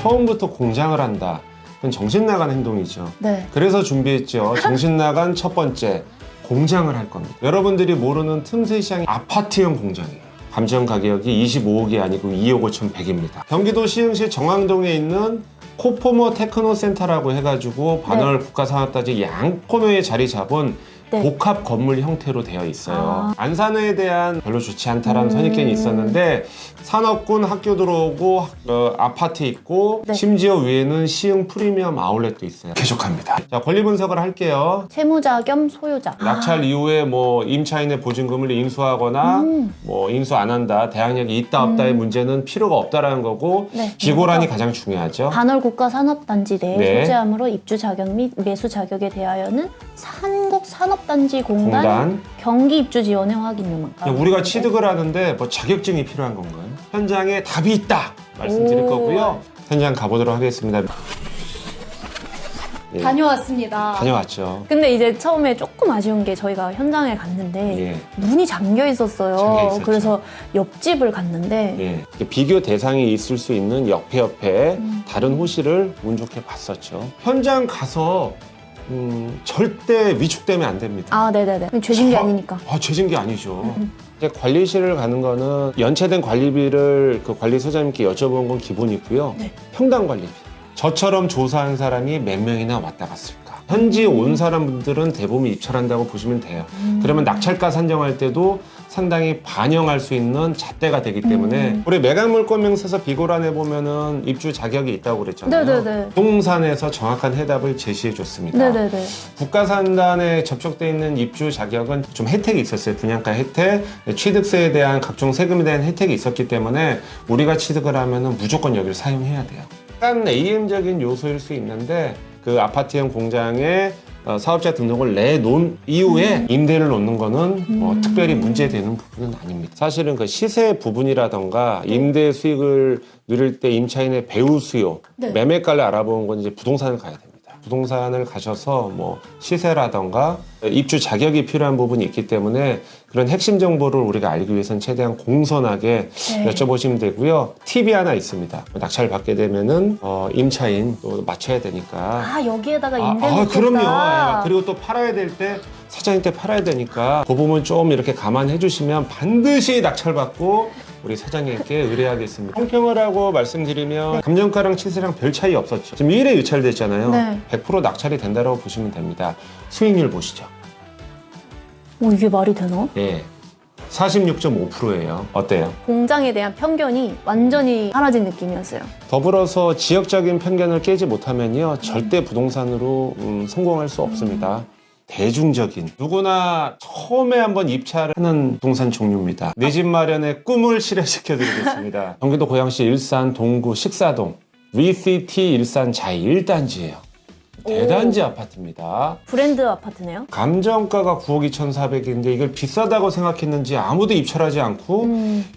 처음부터 공장을 한다. 그건 정신 나간 행동이죠. 네. 그래서 준비했죠. 정신 나간 첫 번째, 공장을 할 겁니다. 여러분들이 모르는 틈새 시장이 아파트형 공장이에요. 감정 가격이 25억이 아니고 2억 5,100입니다. 경기도 시흥시 정왕동에 있는 코포머 테크노센터라고 해가지고 반월 국가산업단지 양코너에 자리 잡은 네. 복합 건물 형태로 되어 있어요. 안산에 대한 별로 좋지 않다라는 선입견이 있었는데 산업군 학교 들어오고 아파트 있고 네. 심지어 위에는 시흥 프리미엄 아울렛도 있어요. 개척합니다. 자, 권리 분석을 할게요. 채무자 겸 소유자. 낙찰 이후에 뭐 임차인의 보증금을 인수하거나 뭐 인수 안 한다, 대항력이 있다 없다의 문제는 필요가 없다라는 거고 네. 비고란이 가장 중요하죠. 반월 국가산업단지 내에 네. 소재함으로 입주 자격 및 매수 자격에 대하여는 한국산업단지 공단 경기 입주 지원의 확인료만. 우리가 취득을 하는데 뭐 자격증이 필요한 건가요? 현장에 답이 있다 말씀드릴 오. 거고요. 현장 가보도록 하겠습니다. 예, 다녀왔습니다. 다녀왔죠. 근데 이제 처음에 조금 아쉬운 게 저희가 현장에 갔는데 예. 문이 잠겨 있었어요. 잠겨 있었죠. 그래서 옆집을 갔는데 예. 비교 대상이 있을 수 있는 옆에 다른 호실을 운 좋게 봤었죠. 현장 가서 절대 위축되면 안 됩니다. 아, 네네네. 죄진 게 아니니까. 죄진 게 아니죠. 이제 관리실을 가는 거는 연체된 관리비를 그 관리소장님께 여쭤본 건 기본이고요. 네. 평당 관리비. 저처럼 조사한 사람이 몇 명이나 왔다 갔을까? 현지 온 사람들은 대부분 입찰한다고 보시면 돼요. 그러면 낙찰가 산정할 때도 상당히 반영할 수 있는 잣대가 되기 때문에 우리 매각물권명세서 비고란에 보면은 입주 자격이 있다고 그랬잖아요. 네네네. 부동산에서 정확한 해답을 제시해 줬습니다. 네네네. 국가산단에 접촉돼 있는 입주 자격은 좀 혜택이 있었어요. 분양가 혜택, 취득세에 대한 각종 세금에 대한 혜택이 있었기 때문에 우리가 취득을 하면은 무조건 여기를 사용해야 돼요. 약간 AM적인 요소일 수 있는데 그 아파트형 공장에 사업자 등록을 내놓은 이후에 임대를 놓는 거는 뭐 특별히 문제되는 부분은 아닙니다. 사실은 그 시세 부분이라던가 임대 수익을 누릴 때 임차인의 배후 수요, 네. 매매가를 알아보는 건 이제 부동산을 가야 됩니다. 부동산을 가셔서 뭐 시세라던가 입주 자격이 필요한 부분이 있기 때문에 그런 핵심 정보를 우리가 알기 위해서는 최대한 공손하게 여쭤보시면 되고요. 팁이 하나 있습니다. 낙찰 받게 되면은 임차인 또 맞춰야 되니까. 아, 여기에다가 임대 놓겠다. 그럼요. 그리고 또 팔아야 될 때 사장님한테 팔아야 되니까 그 부분 좀 이렇게 감안해 주시면 반드시 낙찰 받고 우리 사장님께 의뢰하겠습니다. 평평을 하고 말씀드리면 감정가랑 시세랑 별 차이 없었죠. 지금 1회 유찰됐잖아요. 네. 100% 낙찰이 된다고 보시면 됩니다. 수익률 보시죠. 이게 말이 되나? 예. 46.5%예요. 어때요? 공장에 대한 편견이 완전히 사라진 느낌이었어요. 더불어서 지역적인 편견을 깨지 못하면요. 절대 부동산으로 성공할 수 없습니다. 대중적인 누구나 처음에 한번 입찰하는 부동산 종류입니다. 내 집 마련의 꿈을 실현시켜 드리겠습니다. 경기도 고양시 일산 동구 식사동 VCT 일산 자이 1단지예요. 대단지 아파트입니다. 브랜드 아파트네요. 감정가가 9억 2,400인데 이걸 비싸다고 생각했는지 아무도 입찰하지 않고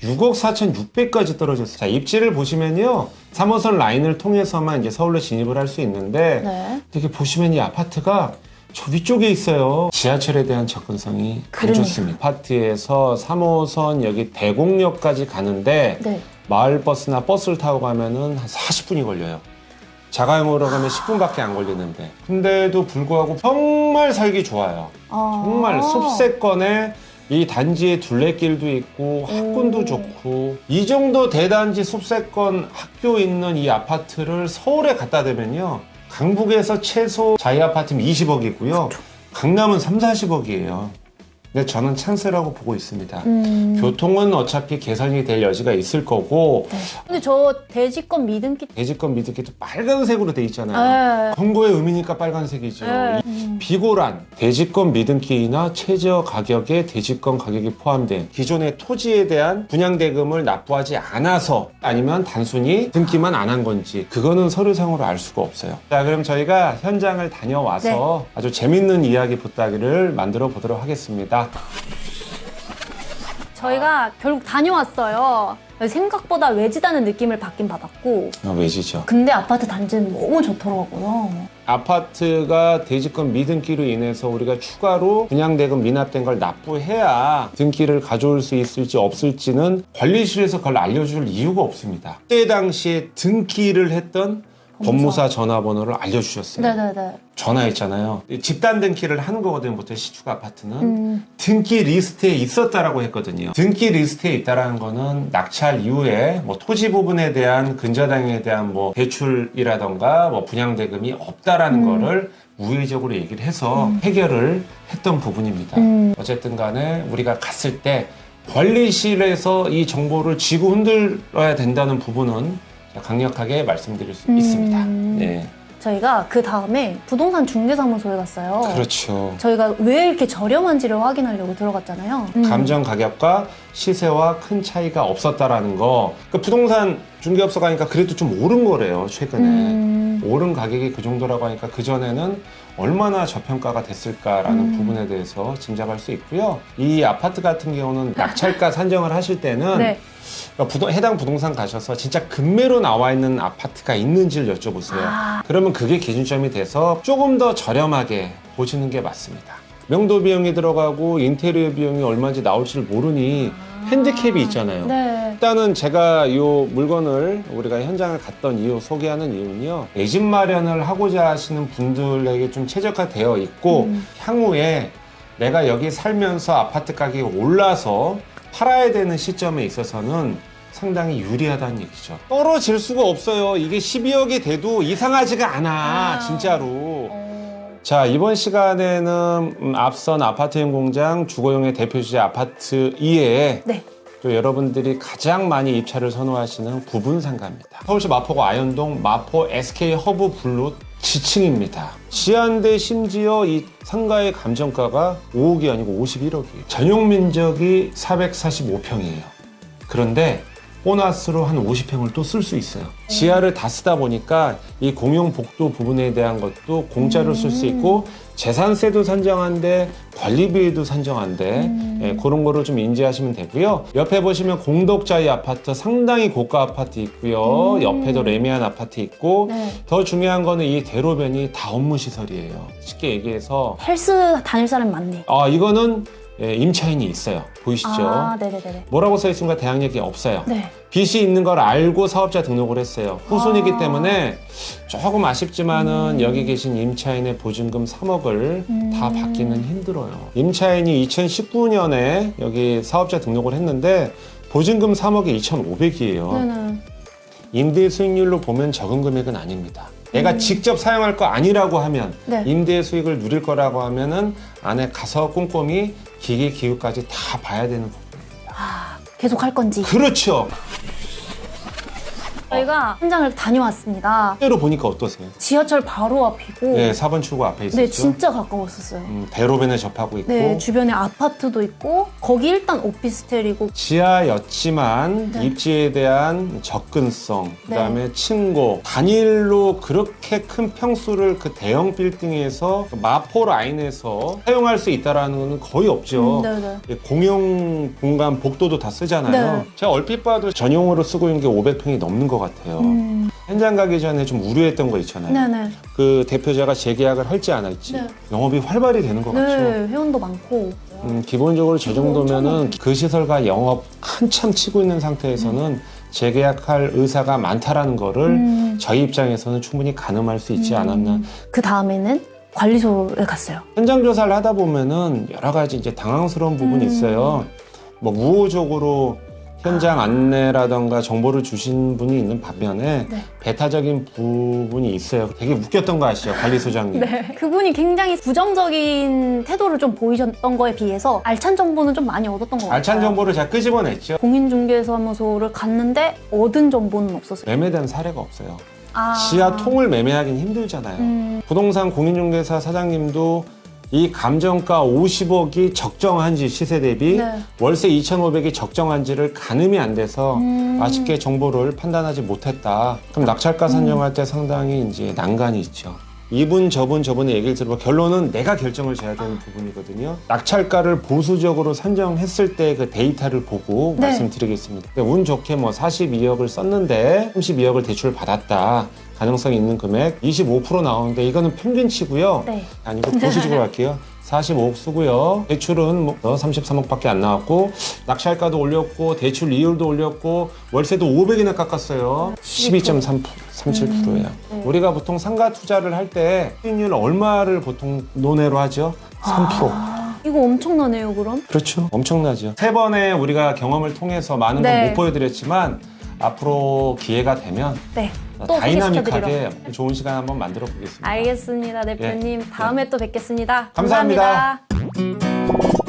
6억 4,600까지 떨어졌어요. 자, 입지를 보시면요. 3호선 라인을 통해서만 이제 서울로 진입을 할 수 있는데 네. 이렇게 보시면 이 아파트가 저 위쪽에 있어요. 지하철에 대한 접근성이 안 그러네요. 좋습니다. 아파트에서 3호선 여기 대곡역까지 가는데 네. 마을버스나 버스를 타고 가면은 한 40분이 걸려요. 자가용으로 가면 10분밖에 안 걸리는데 근데도 불구하고 정말 살기 좋아요. 정말 숲세권에 이 단지에 둘레길도 있고 학군도 좋고 이 정도 대단지 숲세권 학교 있는 이 아파트를 서울에 갖다 대면요 강북에서 최소 자이 아파트면 20억이고요 강남은 3, 40억이에요. 근데 저는 찬스라고 보고 있습니다. 교통은 어차피 개선이 될 여지가 있을 거고 근데 저 대지권 미등기 대지권 미드기도 빨간색으로 돼 있잖아요. 정보의 의미니까 빨간색이죠. 비고란, 대지권 미등기나 최저 가격에 대지권 가격이 포함된 기존의 토지에 대한 분양대금을 납부하지 않아서 아니면 단순히 등기만 안 한 건지 그거는 서류상으로 알 수가 없어요. 자, 그럼 저희가 현장을 다녀와서 아주 재밌는 이야기 보따기를 만들어 보도록 하겠습니다. 저희가 결국 다녀왔어요. 생각보다 외지다는 느낌을 받긴 받았고 외지죠. 근데 아파트 단지는 너무 좋더라고요. 아파트가 대지권 미등기로 인해서 우리가 추가로 분양대금 미납된 걸 납부해야 등기를 가져올 수 있을지 없을지는 관리실에서 그걸 알려줄 이유가 없습니다. 그때 당시에 등기를 했던 법무사 전화번호를 알려주셨어요. 네네네. 전화했잖아요. 집단 등기를 하는 거거든요. 보통 시축 아파트는 등기 리스트에 있었다라고 했거든요. 등기 리스트에 있다라는 거는 낙찰 이후에 뭐 토지 부분에 대한 근저당에 대한 뭐 대출이라던가 뭐 분양대금이 없다라는 거를 우회적으로 얘기를 해서 해결을 했던 부분입니다. 어쨌든 간에 우리가 갔을 때 관리실에서 이 정보를 쥐고 흔들어야 된다는 부분은 강력하게 말씀드릴 수 있습니다. 네. 저희가 그 다음에 부동산 중개사무소에 갔어요. 그렇죠. 저희가 왜 이렇게 저렴한지를 확인하려고 들어갔잖아요. 감정 가격과 시세와 큰 차이가 없었다라는 거. 그 부동산 중개업소 가니까 그래도 좀 오른 거래요, 최근에. 오른 가격이 그 정도라고 하니까 그전에는 얼마나 저평가가 됐을까라는 부분에 대해서 짐작할 수 있고요. 이 아파트 같은 경우는 낙찰가 산정을 하실 때는 네. 그러니까 해당 부동산 가셔서 진짜 금매로 나와 있는 아파트가 있는지를 여쭤보세요. 그러면 그게 기준점이 돼서 조금 더 저렴하게 보시는 게 맞습니다. 명도 비용이 들어가고 인테리어 비용이 얼마인지 나올지를 모르니 핸디캡이 있잖아요. 네. 일단은 제가 이 물건을 우리가 현장을 갔던 이유, 소개하는 이유는요. 내 집 마련을 하고자 하시는 분들에게 좀 최적화되어 있고 향후에 내가 여기 살면서 아파트 가격이 올라서 팔아야 되는 시점에 있어서는 상당히 유리하다는 얘기죠. 떨어질 수가 없어요. 이게 12억이 돼도 이상하지가 않아. 진짜로. 자, 이번 시간에는 앞선 아파트형 공장 주거용의 대표 주제 아파트 이외에 네. 또 여러분들이 가장 많이 입찰을 선호하시는 부분 상가입니다. 서울시 마포구 아현동 마포 SK 허브 블루 지층입니다. 지한데 심지어 이 상가의 감정가가 5억이 아니고 51억이에요. 전용 면적이 445평이에요. 그런데 보너스로 한 50평을 또 쓸 수 있어요. 지하를 다 쓰다 보니까 이 공용 복도 부분에 대한 것도 공짜로 쓸 수 있고 재산세도 산정한데 관리비에도 산정한데 예, 그런 거를 좀 인지하시면 되고요. 옆에 보시면 공덕자이 아파트 상당히 고가 아파트 있고요. 옆에도 레미안 아파트 있고 네. 더 중요한 거는 이 대로변이 다 업무 시설이에요. 쉽게 얘기해서 헬스 다닐 사람이 많네. 이거는 예, 임차인이 있어요. 보이시죠? 아, 네네네. 뭐라고 써 있습니까? 대항력이 없어요. 네. 빚이 있는 걸 알고 사업자 등록을 했어요. 후순이기 때문에 조금 아쉽지만은 여기 계신 임차인의 보증금 3억을 다 받기는 힘들어요. 임차인이 2019년에 여기 사업자 등록을 했는데 보증금 3억에 2,500이에요. 네네. 임대 수익률로 보면 적은 금액은 아닙니다. 내가 직접 사용할 거 아니라고 하면 네. 임대 수익을 누릴 거라고 하면은 안에 가서 꼼꼼히 기계 기후까지 다 봐야 되는 부분입니다. 계속 할 건지. 그렇죠. 저희가 현장을 다녀왔습니다. 실제로 보니까 어떠세요? 지하철 바로 앞이고 네, 4번 출구 앞에 있었죠. 네, 진짜 가까웠었어요. 대로변에 접하고 있고 네, 주변에 아파트도 있고 거기 일단 오피스텔이고 지하였지만 네. 입지에 대한 접근성, 그다음에 층고, 단일로 그렇게 큰 평수를 그 대형 빌딩에서 마포 라인에서 사용할 수 있다라는 것은 거의 없죠. 네네. 공용 공간 복도도 다 쓰잖아요. 네. 제가 얼핏 봐도 전용으로 쓰고 있는 게 500평이 넘는 것 같아요. 현장 가기 전에 좀 우려했던 거 있잖아요. 네네. 그 대표자가 재계약을 할지 안 할지 네. 영업이 활발히 되는 것 같죠. 네, 회원도 많고. 기본적으로 저 정도면은 그 시설과 영업 한참 치고 있는 상태에서는 재계약할 의사가 많다라는 거를 저희 입장에서는 충분히 가늠할 수 있지 않았나. 그 다음에는 관리소에 갔어요. 현장 조사를 하다 보면은 여러 가지 이제 당황스러운 부분이 있어요. 뭐 우호적으로 현장 안내라던가 정보를 주신 분이 있는 반면에 네. 배타적인 부분이 있어요. 되게 웃겼던 거 아시죠? 관리소장님. 네. 그분이 굉장히 부정적인 태도를 좀 보이셨던 거에 비해서 알찬 정보는 좀 많이 얻었던 것 같아요. 알찬 정보를 제가 끄집어냈죠. 공인중개사무소를 갔는데 얻은 정보는 없었어요. 매매된 사례가 없어요. 아. 지하 통을 매매하기는 힘들잖아요. 부동산 공인중개사 사장님도 이 감정가 50억이 적정한지 시세 대비 네. 월세 2,500이 적정한지를 가늠이 안 돼서 아쉽게 정보를 판단하지 못했다. 그럼 낙찰가 산정할 때 상당히 이제 난관이 있죠. 이분 저분의 얘기를 들어봐 결론은 내가 결정을 져야 되는 부분이거든요. 낙찰가를 보수적으로 산정했을 때 그 데이터를 보고 네. 말씀드리겠습니다. 운 좋게 뭐 42억을 썼는데 32억을 대출 받았다. 가능성이 있는 금액 25% 나오는데 이거는 평균치고요. 네. 아니고 보수적으로 할게요. 45억 쓰고요. 대출은 뭐 33억밖에 안 나왔고 낙찰가도 올렸고 대출 이율도 올렸고 월세도 500이나 깎았어요. 12.37%예요. 네. 우리가 보통 상가 투자를 할 때 수익률 얼마를 보통 논외로 하죠? 3%. 이거 엄청나네요, 그럼? 그렇죠. 엄청나죠. 세 번의 우리가 경험을 통해서 많은 네. 건 못 보여드렸지만 앞으로 기회가 되면 네. 또 다이나믹하게 소개시켜드리러. 좋은 시간 한번 만들어 보겠습니다. 알겠습니다, 대표님. 다음에 또 뵙겠습니다. 감사합니다. 감사합니다.